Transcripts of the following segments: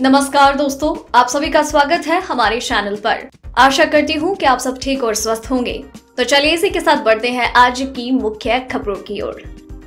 नमस्कार दोस्तों, आप सभी का स्वागत है हमारे चैनल पर। आशा करती हूँ कि आप सब ठीक और स्वस्थ होंगे। तो चलिए इसी के साथ बढ़ते हैं आज की मुख्य खबरों की ओर।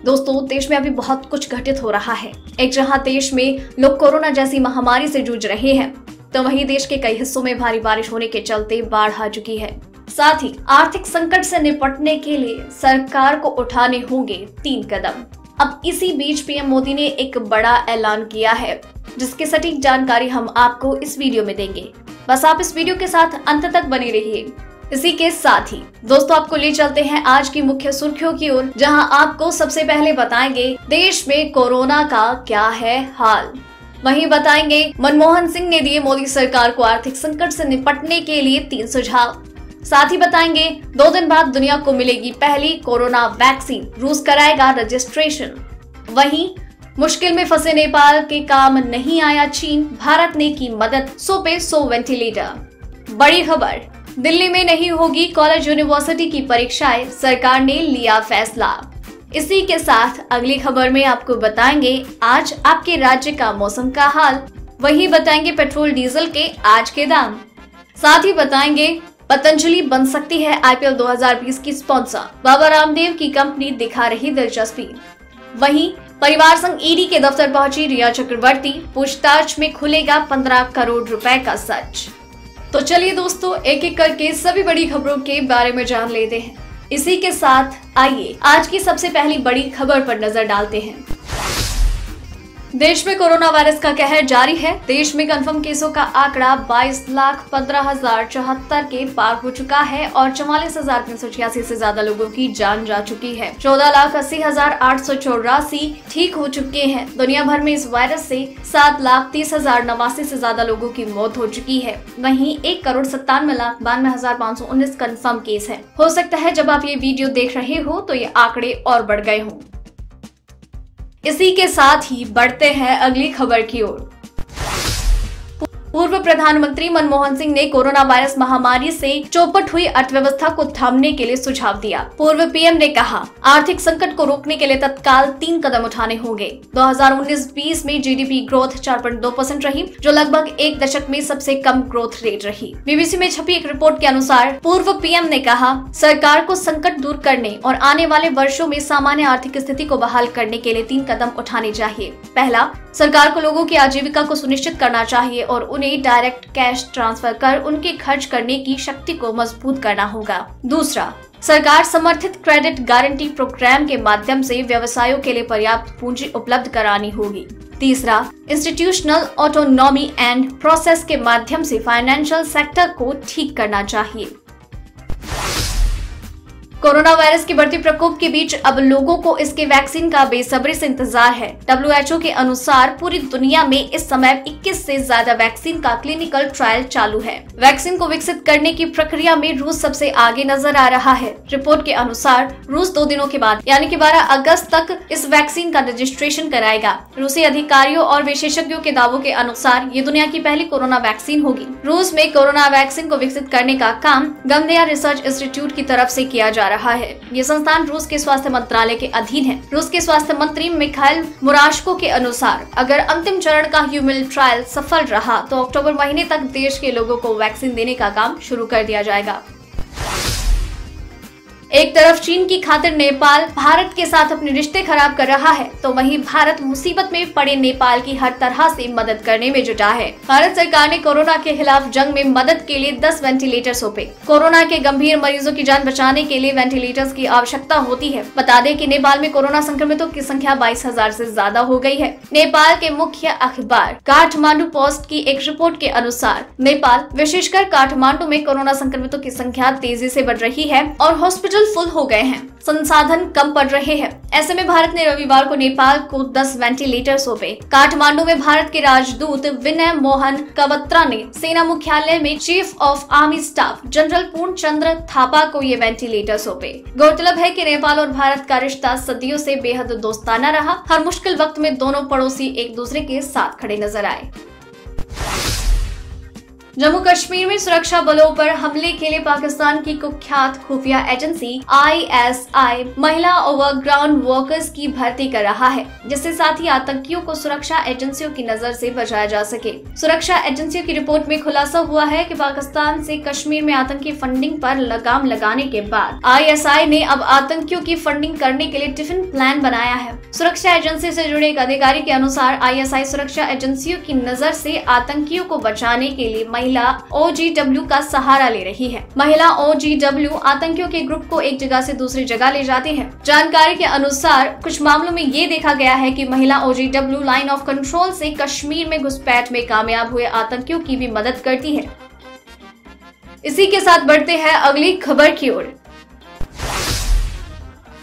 दोस्तों, देश में अभी बहुत कुछ घटित हो रहा है। एक जहां देश में लोग कोरोना जैसी महामारी से जूझ रहे हैं, तो वहीं देश के कई हिस्सों में भारी बारिश होने के चलते बाढ़ आ चुकी है। साथ ही आर्थिक संकट से निपटने के लिए सरकार को उठाने होंगे 3 कदम। अब इसी बीच पीएम मोदी ने एक बड़ा ऐलान किया है, जिसकी सटीक जानकारी हम आपको इस वीडियो में देंगे। बस आप इस वीडियो के साथ अंत तक बने रहिए। इसी के साथ ही दोस्तों, आपको ले चलते हैं आज की मुख्य सुर्खियों की ओर, जहां आपको सबसे पहले बताएंगे देश में कोरोना का क्या है हाल। वहीं बताएंगे मनमोहन सिंह ने दिए मोदी सरकार को आर्थिक संकट से निपटने के लिए 3 सुझाव। साथ ही बताएंगे 2 दिन बाद दुनिया को मिलेगी पहली कोरोना वैक्सीन, रूस कराएगा रजिस्ट्रेशन। वहीं मुश्किल में फंसे नेपाल के काम नहीं आया चीन, भारत ने की मदद, 100 पे 100 वेंटिलेटर। बड़ी खबर, दिल्ली में नहीं होगी कॉलेज यूनिवर्सिटी की परीक्षाएं, सरकार ने लिया फैसला। इसी के साथ अगली खबर में आपको बताएंगे आज आपके राज्य का मौसम का हाल। वहीं बताएंगे पेट्रोल डीजल के आज के दाम। साथ ही बताएंगे पतंजलि बन सकती है आईपीएल 2020 की स्पॉन्सर, बाबा रामदेव की कंपनी दिखा रही दिलचस्पी। वहीं परिवार संग ईडी के दफ्तर पहुंची रिया चक्रवर्ती, पूछताछ में खुलेगा 15 करोड़ रुपए का सच। तो चलिए दोस्तों, एक एक करके सभी बड़ी खबरों के बारे में जान लेते हैं। इसी के साथ आइए आज की सबसे पहली बड़ी खबर पर नजर डालते हैं। देश में कोरोना वायरस का कहर जारी है। देश में कंफर्म केसों का आंकड़ा 22,15,074 के पार हो चुका है और 44,386 से ज्यादा लोगों की जान जा चुकी है। 14,80,884 ठीक हो चुके हैं। दुनिया भर में इस वायरस से 7,30,089 से ज्यादा लोगों की मौत हो चुकी है। वहीं 1,97,92,519 कंफर्म केस है। हो सकता है जब आप ये वीडियो देख रहे हो तो ये आंकड़े और बढ़ गए हों। इसी के साथ ही बढ़ते हैं अगली खबर की ओर। पूर्व प्रधानमंत्री मनमोहन सिंह ने कोरोना वायरस महामारी से चौपट हुई अर्थव्यवस्था को थामने के लिए सुझाव दिया। पूर्व पीएम ने कहा, आर्थिक संकट को रोकने के लिए तत्काल 3 कदम उठाने होंगे। 2019-20 में जीडीपी ग्रोथ 4.2% रही, जो लगभग एक दशक में सबसे कम ग्रोथ रेट रही। बीबीसी में छपी एक रिपोर्ट के अनुसार पूर्व पीएम ने कहा, सरकार को संकट दूर करने और आने वाले वर्षों में सामान्य आर्थिक स्थिति को बहाल करने के लिए 3 कदम उठाने चाहिए। पहला, सरकार को लोगों की आजीविका को सुनिश्चित करना चाहिए और उन्हें डायरेक्ट कैश ट्रांसफर कर उनके खर्च करने की शक्ति को मजबूत करना होगा। दूसरा, सरकार समर्थित क्रेडिट गारंटी प्रोग्राम के माध्यम से व्यवसायों के लिए पर्याप्त पूंजी उपलब्ध करानी होगी। तीसरा, इंस्टीट्यूशनल ऑटोनॉमी एंड प्रोसेस के माध्यम से फाइनेंशियल सेक्टर को ठीक करना चाहिए। कोरोना वायरस के बढ़ते प्रकोप के बीच अब लोगों को इसके वैक्सीन का बेसब्री से इंतजार है। WHO के अनुसार पूरी दुनिया में इस समय 21 से ज्यादा वैक्सीन का क्लिनिकल ट्रायल चालू है। वैक्सीन को विकसित करने की प्रक्रिया में रूस सबसे आगे नजर आ रहा है। रिपोर्ट के अनुसार रूस 2 दिनों के बाद यानी कि 12 अगस्त तक इस वैक्सीन का रजिस्ट्रेशन कराएगा। रूसी अधिकारियों और विशेषज्ञों के दावों के अनुसार ये दुनिया की पहली कोरोना वैक्सीन होगी। रूस में कोरोना वैक्सीन को विकसित करने का काम गमलेया रिसर्च इंस्टीट्यूट की तरफ से किया जा रहा है। ये संस्थान रूस के स्वास्थ्य मंत्रालय के अधीन है। रूस के स्वास्थ्य मंत्री मिखाइल मुराशको के अनुसार अगर अंतिम चरण का ह्यूमन ट्रायल सफल रहा तो अक्टूबर महीने तक देश के लोगों को वैक्सीन देने का काम शुरू कर दिया जाएगा। एक तरफ चीन की खातिर नेपाल भारत के साथ अपने रिश्ते खराब कर रहा है, तो वहीं भारत मुसीबत में पड़े नेपाल की हर तरह से मदद करने में जुटा है। भारत सरकार ने कोरोना के खिलाफ जंग में मदद के लिए 10 वेंटिलेटर सौंपे। कोरोना के गंभीर मरीजों की जान बचाने के लिए वेंटिलेटर्स की आवश्यकता होती है। बता दें कि नेपाल में कोरोना संक्रमितों की संख्या 22,000 से ज्यादा हो गई है। नेपाल के मुख्य अखबार काठमांडू पोस्ट की एक रिपोर्ट के अनुसार नेपाल, विशेषकर काठमांडू में कोरोना संक्रमितों की संख्या तेजी से बढ़ रही है और हॉस्पिटल फुल हो गए हैं, संसाधन कम पड़ रहे हैं। ऐसे में भारत ने रविवार को नेपाल को 10 वेंटिलेटर सौंपे। काठमांडू में भारत के राजदूत विनय मोहन कबत्रा ने सेना मुख्यालय में chief of army staff general Purnachandra Thapa को ये वेंटिलेटर सौंपे। गौरतलब है कि नेपाल और भारत का रिश्ता सदियों से बेहद दोस्ताना रहा। हर मुश्किल वक्त में दोनों पड़ोसी एक दूसरे के साथ खड़े नजर आए। जम्मू कश्मीर में सुरक्षा बलों पर हमले के लिए पाकिस्तान की कुख्यात खुफिया एजेंसी ISI महिला ओवरग्राउंड वर्कर्स की भर्ती कर रहा है, जिससे साथ ही आतंकियों को सुरक्षा एजेंसियों की नजर से बचाया जा सके। सुरक्षा एजेंसियों की रिपोर्ट में खुलासा हुआ है कि पाकिस्तान से कश्मीर में आतंकी फंडिंग पर लगाम लगाने के बाद ISI ने अब आतंकियों की फंडिंग करने के लिए टिफिन प्लान बनाया है। सुरक्षा एजेंसी से जुड़े एक अधिकारी के अनुसार ISI सुरक्षा एजेंसियों की नजर से आतंकियों को बचाने के लिए महिला OGW का सहारा ले रही है। महिला OGW आतंकियों के ग्रुप को एक जगह से दूसरी जगह ले जाती है। जानकारी के अनुसार कुछ मामलों में ये देखा गया है कि महिला OGW लाइन ऑफ कंट्रोल से कश्मीर में घुसपैठ में कामयाब हुए आतंकियों की भी मदद करती है। इसी के साथ बढ़ते हैं अगली खबर की ओर।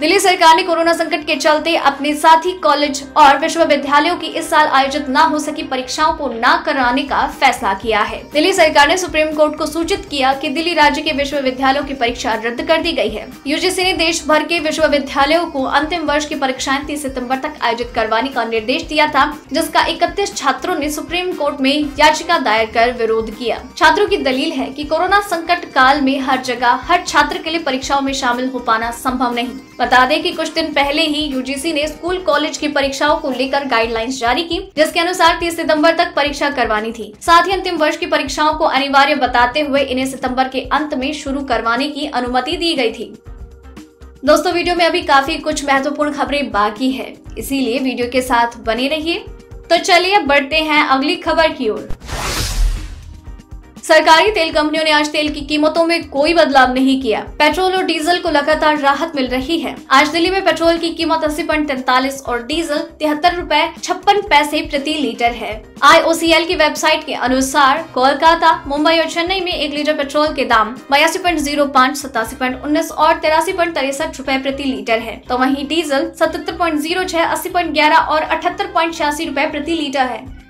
दिल्ली सरकार ने कोरोना संकट के चलते अपने साथी कॉलेज और विश्वविद्यालयों की इस साल आयोजित न हो सकी परीक्षाओं को न कराने का फैसला किया है। दिल्ली सरकार ने सुप्रीम कोर्ट को सूचित किया कि दिल्ली राज्य के विश्वविद्यालयों की परीक्षा रद्द कर दी गई है। UGC ने देश भर के विश्वविद्यालयों को अंतिम वर्ष की परीक्षाएं 30 सितम्बर तक आयोजित करवाने का निर्देश दिया था, जिसका 31 छात्रों ने सुप्रीम कोर्ट में याचिका दायर कर विरोध किया। छात्रों की दलील है कि कोरोना संकट काल में हर जगह हर छात्र के लिए परीक्षाओं में शामिल हो पाना संभव नहीं। बता दें कि कुछ दिन पहले ही UGC ने स्कूल कॉलेज की परीक्षाओं को लेकर गाइडलाइंस जारी की, जिसके अनुसार 30 सितंबर तक परीक्षा करवानी थी। साथ ही अंतिम वर्ष की परीक्षाओं को अनिवार्य बताते हुए इन्हें सितंबर के अंत में शुरू करवाने की अनुमति दी गई थी। दोस्तों, वीडियो में अभी काफी कुछ महत्वपूर्ण खबरें बाकी है, इसीलिए वीडियो के साथ बने रहिए। तो चलिए बढ़ते हैं अगली खबर की ओर। सरकारी तेल कंपनियों ने आज तेल की कीमतों में कोई बदलाव नहीं किया। पेट्रोल और डीजल को लगातार राहत मिल रही है। आज दिल्ली में पेट्रोल की कीमत 80.43 और डीजल 73.56 प्रति लीटर है। IOCL की वेबसाइट के अनुसार कोलकाता, मुंबई और चेन्नई में 1 लीटर पेट्रोल के दाम 82.05, 87.19 और 83.63 रुपए प्रति लीटर है, तो वहीं डीजल 77.06, 80.11 और 78.86 रुपए प्रति लीटर है।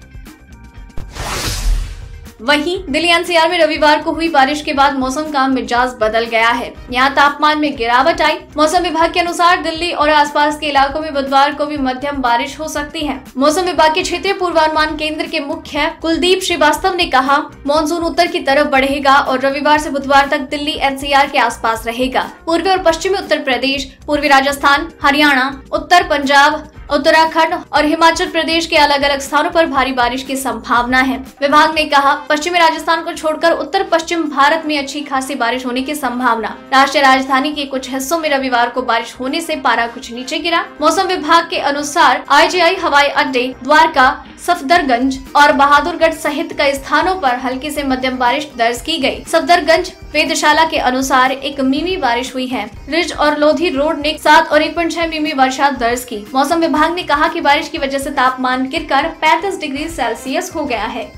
वहीं दिल्ली NCR में रविवार को हुई बारिश के बाद मौसम का मिजाज बदल गया है। यहाँ तापमान में गिरावट आई। मौसम विभाग के अनुसार दिल्ली और आसपास के इलाकों में बुधवार को भी मध्यम बारिश हो सकती है। मौसम विभाग के क्षेत्रीय पूर्वानुमान केंद्र के मुख्य कुलदीप श्रीवास्तव ने कहा, मॉनसून उत्तर की तरफ बढ़ेगा और रविवार से बुधवार तक दिल्ली NCR के आसपास रहेगा। पूर्वी और पश्चिमी उत्तर प्रदेश, पूर्वी राजस्थान, हरियाणा, उत्तर पंजाब, उत्तराखंड और हिमाचल प्रदेश के अलग अलग स्थानों पर भारी बारिश की संभावना है। विभाग ने कहा, पश्चिमी राजस्थान को छोड़कर उत्तर पश्चिम भारत में अच्छी खासी बारिश होने की संभावना। राष्ट्रीय राजधानी के कुछ हिस्सों में रविवार को बारिश होने से पारा कुछ नीचे गिरा। मौसम विभाग के अनुसार IGI हवाई अड्डे, द्वारका, सफदरगंज और बहादुरगढ़ सहित कई स्थानों पर हल्की से मध्यम बारिश दर्ज की गई। सफदरगंज वेधशाला के अनुसार 1 मिमी बारिश हुई है। रिज और लोधी रोड ने 7 और 1.6 मिमी वर्षा दर्ज की। मौसम विभाग ने कहा कि बारिश की वजह से तापमान गिरकर 35 डिग्री सेल्सियस हो गया है।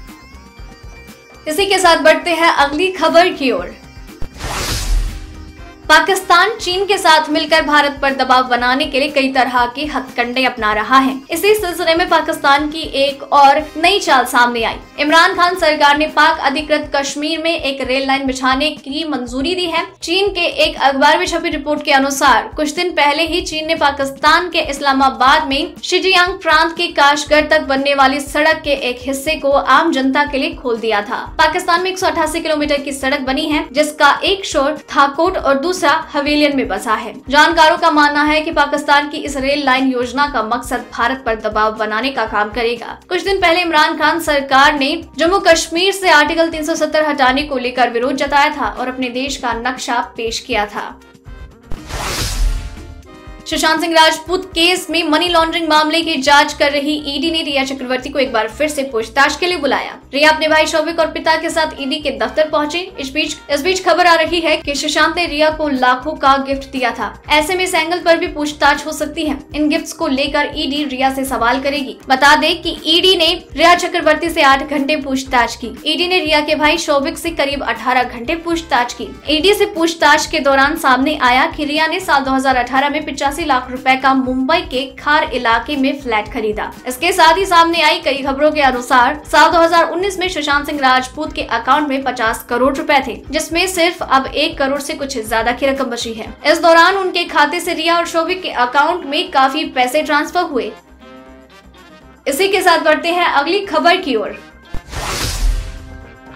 इसी के साथ बढ़ते हैं अगली खबर की ओर। पाकिस्तान चीन के साथ मिलकर भारत पर दबाव बनाने के लिए कई तरह के हथकंडे अपना रहा है। इसी सिलसिले में पाकिस्तान की एक और नई चाल सामने आई। इमरान खान सरकार ने पाक अधिकृत कश्मीर में एक रेल लाइन बिछाने की मंजूरी दी है। चीन के एक अखबार में छपी रिपोर्ट के अनुसार कुछ दिन पहले ही चीन ने पाकिस्तान के इस्लामाबाद में शिजियांग प्रांत के काशगर तक बनने वाली सड़क के एक हिस्से को आम जनता के लिए खोल दिया था। पाकिस्तान में 188 किलोमीटर की सड़क बनी है, जिसका एक शोर थाकोट और दूसरा हवेलियन में बसा है। जानकारों का मानना है कि पाकिस्तान की इस रेल लाइन योजना का मकसद भारत पर दबाव बनाने का काम करेगा। कुछ दिन पहले इमरान खान सरकार ने जम्मू कश्मीर से आर्टिकल 370 हटाने को लेकर विरोध जताया था और अपने देश का नक्शा पेश किया था। सुशांत सिंह राजपूत केस में मनी लॉन्ड्रिंग मामले की जांच कर रही ईडी ने रिया चक्रवर्ती को एक बार फिर से पूछताछ के लिए बुलाया। रिया अपने भाई शौविक और पिता के साथ ईडी के दफ्तर पहुंचे। इस बीच खबर आ रही है कि सुशांत ने रिया को लाखों का गिफ्ट दिया था। ऐसे में इस एंगल पर भी पूछताछ हो सकती है। इन गिफ्ट्स को लेकर ईडी रिया से सवाल करेगी। बता दें कि ईडी ने रिया चक्रवर्ती से 8 घंटे पूछताछ की। ईडी ने रिया के भाई शौविक से करीब 18 घंटे पूछताछ की। ईडी से पूछताछ के दौरान सामने आया कि रिया ने साल 2018 में 85 लाख रुपए का मुंबई के खार इलाके में फ्लैट खरीदा। इसके साथ ही सामने आई कई खबरों के अनुसार साल 2019 में सुशांत सिंह राजपूत के अकाउंट में 50 करोड़ रुपए थे, जिसमें सिर्फ अब 1 करोड़ से कुछ ज्यादा की रकम बची है। इस दौरान उनके खाते से रिया और शौविक के अकाउंट में काफी पैसे ट्रांसफर हुए। इसी के साथ बढ़ते हैं अगली खबर की ओर।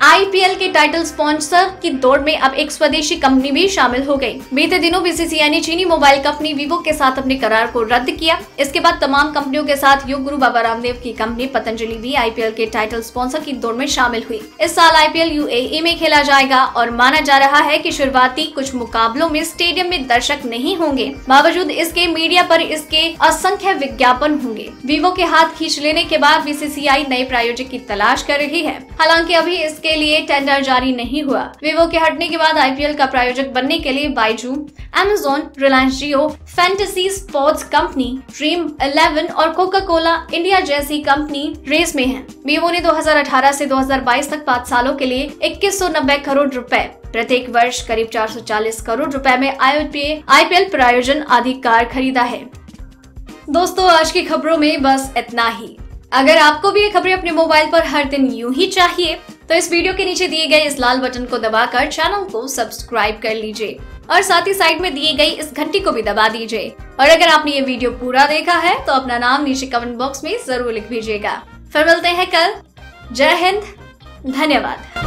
आईपीएल के टाइटल स्पॉन्सर की दौड़ में अब एक स्वदेशी कंपनी भी शामिल हो गई। बीते दिनों बीसीसीआई ने चीनी मोबाइल कंपनी वीवो के साथ अपने करार को रद्द किया। इसके बाद तमाम कंपनियों के साथ योग गुरु बाबा रामदेव की कंपनी पतंजलि भी आईपीएल के टाइटल स्पॉन्सर की दौड़ में शामिल हुई। इस साल आईपीएल यूएई में खेला जाएगा और माना जा रहा है कि शुरुआती कुछ मुकाबलों में स्टेडियम में दर्शक नहीं होंगे। बावजूद इसके मीडिया पर इसके असंख्य विज्ञापन होंगे। वीवो के हाथ खींच लेने के बाद बीसीसीआई नए प्रायोजक की तलाश कर रही है। हालांकि अभी इसके लिए टेंडर जारी नहीं हुआ। वीवो के हटने के बाद आईपीएल का प्रायोजक बनने के लिए बाइजू, अमेज़न, रिलायंस जियो, फैंटेसी स्पोर्ट्स कंपनी, ड्रीम 11 और कोका कोला इंडिया जैसी कंपनी रेस में है। वीवो ने 2018 से 2022 तक 5 सालों के लिए 2190 करोड़ रुपए प्रत्येक वर्ष करीब 440 करोड़ रुपए में आईपीएल प्रायोजन अधिकार खरीदा है। दोस्तों, आज की खबरों में बस इतना ही। अगर आपको भी ये खबरें अपने मोबाइल पर हर दिन यूं ही चाहिए तो इस वीडियो के नीचे दिए गए इस लाल बटन को दबाकर चैनल को सब्सक्राइब कर लीजिए और साथ ही साइड में दिए गई इस घंटी को भी दबा दीजिए। और अगर आपने ये वीडियो पूरा देखा है तो अपना नाम नीचे कमेंट बॉक्स में जरूर लिख दीजिएगा। फिर मिलते हैं कल। जय हिंद, धन्यवाद।